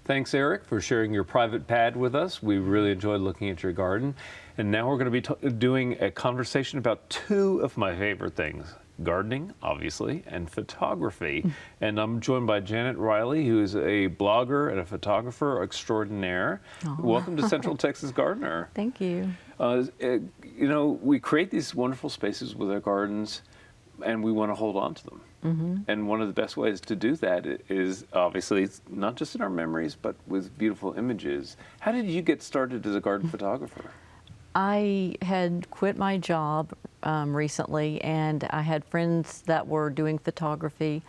Thanks, Eric, for sharing your private pad with us. We really enjoyed looking at your garden. And now we're going to be doing a conversation about two of my favorite things. Gardening, obviously, and photography. And I'm joined by Janet Riley, who is a blogger and a photographer extraordinaire. Oh. Welcome to Central Texas Gardener. Thank you. You know, we create these wonderful spaces with our gardens, and we want to hold on to them. And one of the best ways to do that is obviously not just in our memories, but with beautiful images. How did you get started as a garden photographer? I had quit my job recently, and I had friends that were doing photography,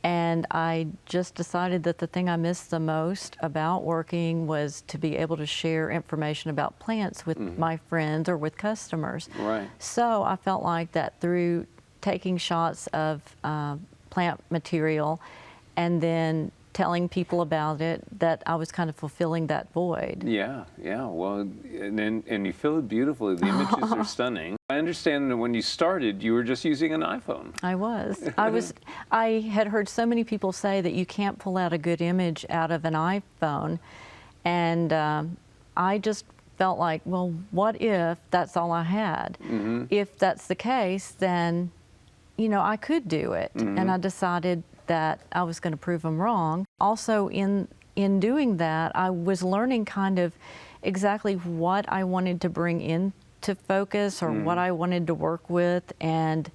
and I just decided that the thing I missed the most about working was to be able to share information about plants with my friends or with customers. Right. So I felt like that through taking shots of plant material and then telling people about it, that I was kind of fulfilling that void. Yeah, yeah. Well, and you fill it beautifully. The images are stunning. I understand that when you started, you were just using an iPhone. I had heard so many people say that you can't pull out a good image out of an iPhone, and I just felt like, well, what if that's all I had? If that's the case, then, you know, I could do it. And I decided that I was going to prove them wrong. Also, in doing that, I was learning kind of exactly what I wanted to bring into focus or what I wanted to work with. And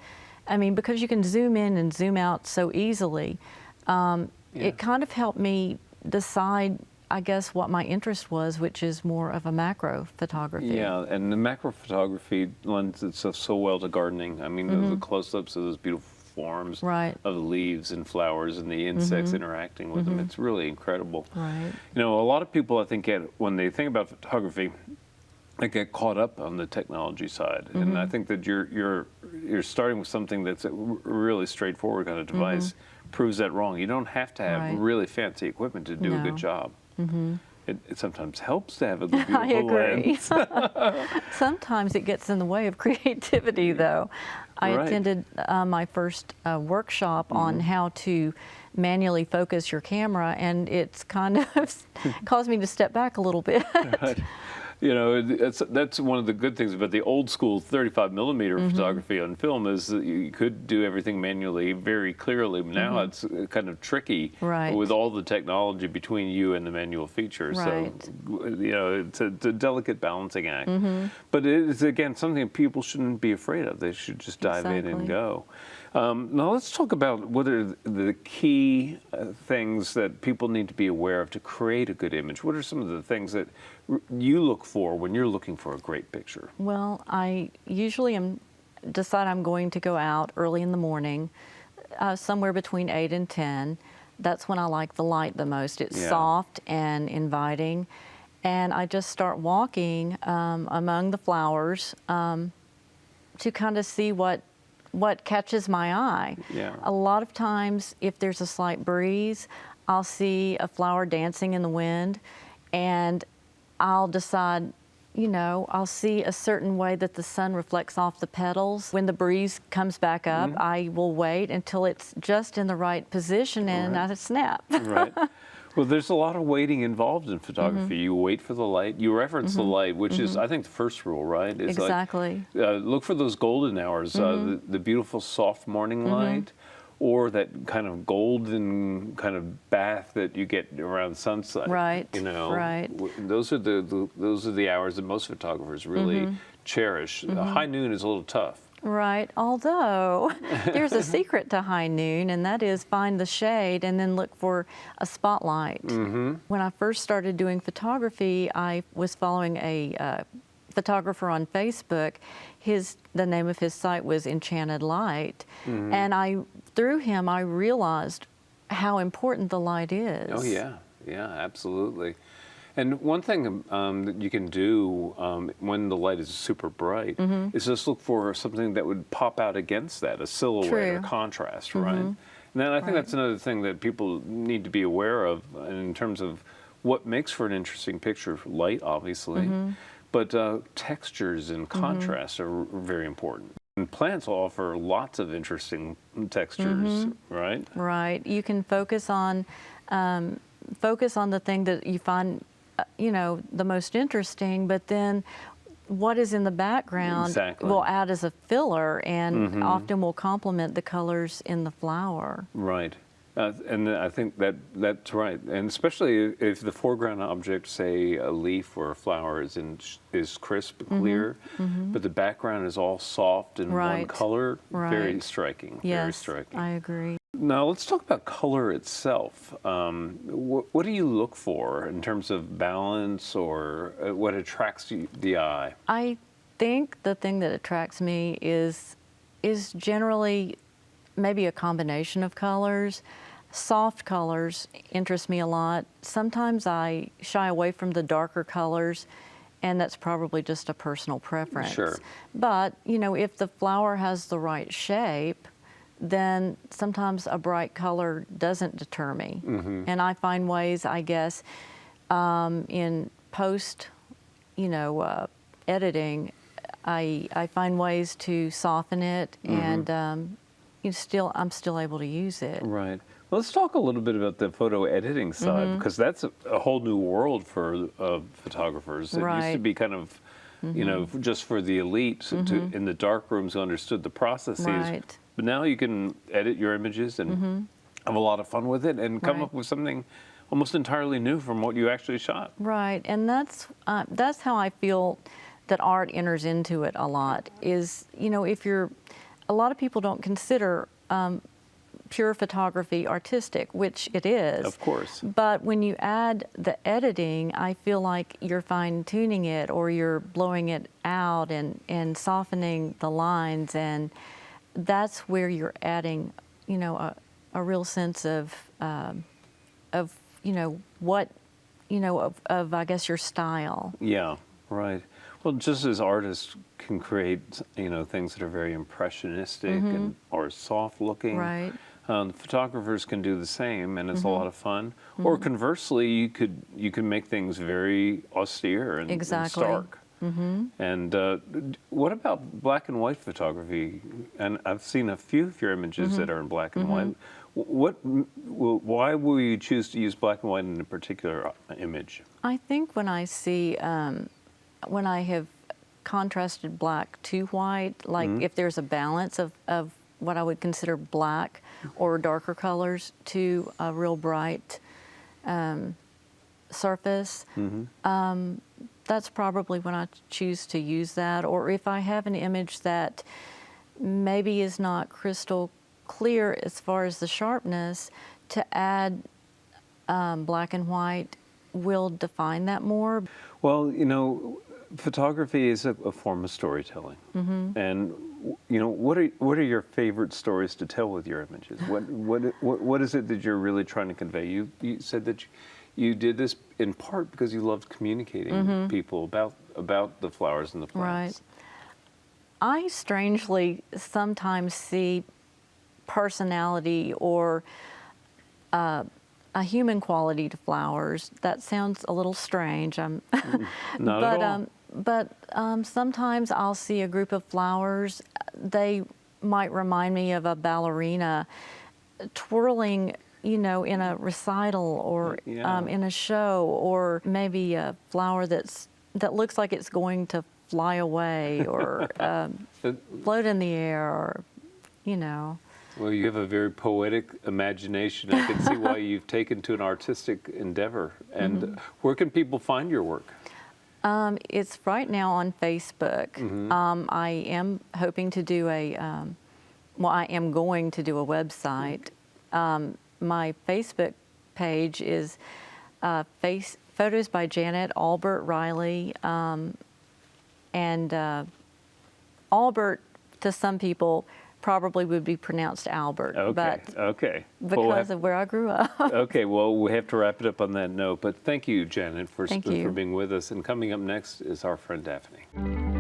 I mean, because you can zoom in and zoom out so easily, it kind of helped me decide, I guess, what my interest was, which is more of a macro photography. Yeah, and the macro photography lends itself so well to gardening. I mean, the close-ups of those beautiful forms of the leaves and flowers and the insects interacting with them. It's really incredible. Right. You know, a lot of people, I think, when they think about photography, they get caught up on the technology side. And I think that you're starting with something that's a really straightforward kind of device. Proves that wrong. You don't have to have really fancy equipment to do a good job. It sometimes helps to have a beautiful I agree. lens. Sometimes it gets in the way of creativity, though. I attended my first workshop on how to manually focus your camera, and it's kind of caused me to step back a little bit. You know, that's one of the good things about the old school 35 millimeter photography on film is that you could do everything manually very clearly. Now it's kind of tricky with all the technology between you and the manual feature. So, you know, it's a delicate balancing act. But it is, again, something that people shouldn't be afraid of. They should just dive in and go. Now let's talk about what are the key things that people need to be aware of to create a good image. What are some of the things that you look for when you're looking for a great picture? Well, I usually decide I'm going to go out early in the morning, somewhere between 8 and 10. That's when I like the light the most. It's soft and inviting. And I just start walking among the flowers to kind of see what catches my eye. A lot of times, if there's a slight breeze, I'll see a flower dancing in the wind, and I'll decide, you know, I'll see a certain way that the sun reflects off the petals. When the breeze comes back up, I will wait until it's just in the right position and I snap. Well, there's a lot of waiting involved in photography. You wait for the light. You reference the light, which is, I think, the first rule, right? It's exactly. Like, look for those golden hours, the beautiful soft morning light, or that kind of golden kind of bath that you get around sunset. You know, those are the hours that most photographers really cherish. High noon is a little tough. Right, although there's a secret to high noon, and that is find the shade and then look for a spotlight. When I first started doing photography, I was following a photographer on Facebook. The name of his site was Enchanted Light, and through him I realized how important the light is. Oh yeah, yeah, absolutely. And one thing that you can do when the light is super bright is just look for something that would pop out against that, a silhouette or contrast, right? And then I think that's another thing that people need to be aware of in terms of what makes for an interesting picture. Light, obviously, but textures and contrasts are very important. And plants offer lots of interesting textures, right? Right. You can focus on focus on the thing that you find, the most interesting, but then what is in the background will add as a filler and often will complement the colors in the flower. Right. And I think that's right, and especially if the foreground object, say a leaf or a flower, is crisp, clear, but the background is all soft and one color, very striking. Yes, very striking. I agree. Now let's talk about color itself. What do you look for in terms of balance, or what attracts the eye? I think the thing that attracts me is generally maybe a combination of colors. Soft colors interest me a lot. Sometimes I shy away from the darker colors, and that's probably just a personal preference. Sure. But, if the flower has the right shape, then sometimes a bright color doesn't deter me. And I find ways, I guess, in post, editing, I find ways to soften it, and I'm still able to use it. Right. Well, let's talk a little bit about the photo editing side, because that's a whole new world for photographers. It used to be kind of, just for the elite in the dark rooms who understood the processes. Right. But now you can edit your images and have a lot of fun with it and come up with something almost entirely new from what you actually shot. Right, and that's how I feel that art enters into it a lot. Is a lot of people don't consider pure photography artistic, which it is. Of course. But when you add the editing, I feel like you're fine-tuning it, or you're blowing it out and softening the lines, and that's where you're adding, a real sense of what, of I guess your style. Yeah, right. Well, just as artists can create, things that are very impressionistic and or soft looking. Right. Photographers can do the same, and it's a lot of fun. Or conversely, you can make things very austere and stark. And what about black and white photography? And I've seen a few of your images that are in black and white. Why will you choose to use black and white in a particular image? I think when I see, when I have contrasted black to white, like if there's a balance of what I would consider black or darker colors to a real bright surface, that's probably when I choose to use that. Or if I have an image that maybe is not crystal clear as far as the sharpness, to add black and white will define that more. Well, photography is a form of storytelling, and what are your favorite stories to tell with your images? What is it that you're really trying to convey? You said that you did this in part because you loved communicating with people about the flowers and the plants. Right. I strangely sometimes see personality or a human quality to flowers. That sounds a little strange. Not at all. But sometimes I'll see a group of flowers. They might remind me of a ballerina twirling, in a recital or in a show, or maybe a flower that looks like it's going to fly away or float in the air, or Well, you have a very poetic imagination. I can see why you've taken to an artistic endeavor. And where can people find your work? It's right now on Facebook. I am hoping to do I am going to do a website. My Facebook page is Photos by Janet Albert Riley. And Albert, to some people, probably would be pronounced Albert. Okay. Because of where I grew up. Okay, well, we have to wrap it up on that note. But thank you, Janet, for Thank you. for being with us. And coming up next is our friend Daphne.